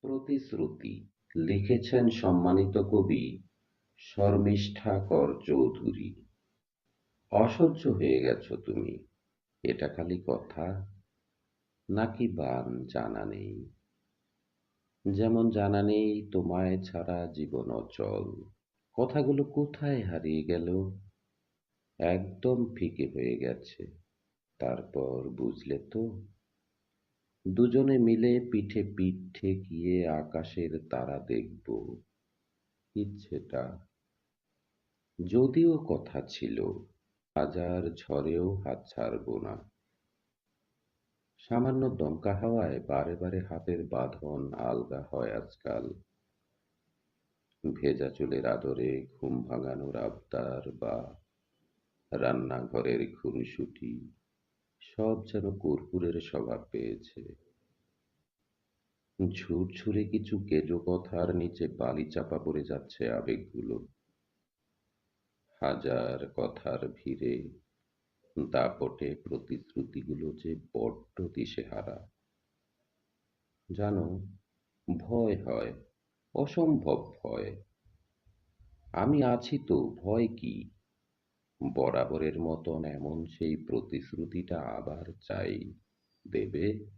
প্রতিশ্রুতি লিখেছেন সম্মানিত কবি শর্মিষ্ঠা কর চৌধুরী। অসহ্য হয়ে গেছো তুমি, এটা খালি কথা নাকি বান জানা নেই? যেমন জানা নেই তোমায় ছাড়া জীবন অচল। কথাগুলো কোথায় হারিয়ে গেল? একদম ফিকে হয়ে গেছে। তারপর বুঝলে তো, দুজনে মিলে পিঠে পিঠ ঠেকিয়ে আকাশের তারা দেখব। ইচ্ছেটা যদিও কথা ছিল, হাজার ঝড়েও হাত ছাড়বো না। সামান্য দমকা হাওয়ায় বারে বারে হাতের বাঁধন আলগা হয় আজকাল। ভেজা চুলের আদরে ঘুম ভাঙানোর আবদার বা রান্নাঘরের খুনসুটি, সব যেন কর্পূরের স্বভাব পেয়েছে। ঝুরঝুরে কিছু কেজো কথার নিচে বালি চাপা পড়ে যাচ্ছে আবেগগুলো। হাজার কথার ভিড়ে দাপটে প্রতিশ্রুতিগুলো যে বড্ড দিশেহারা। জানো, ভয় হয়, অসম্ভব ভয়। আমি আছি তো, ভয় কি? বরাবরের মতন এমন সেই প্রতিশ্রুতিটা আবার চাই। দেবে?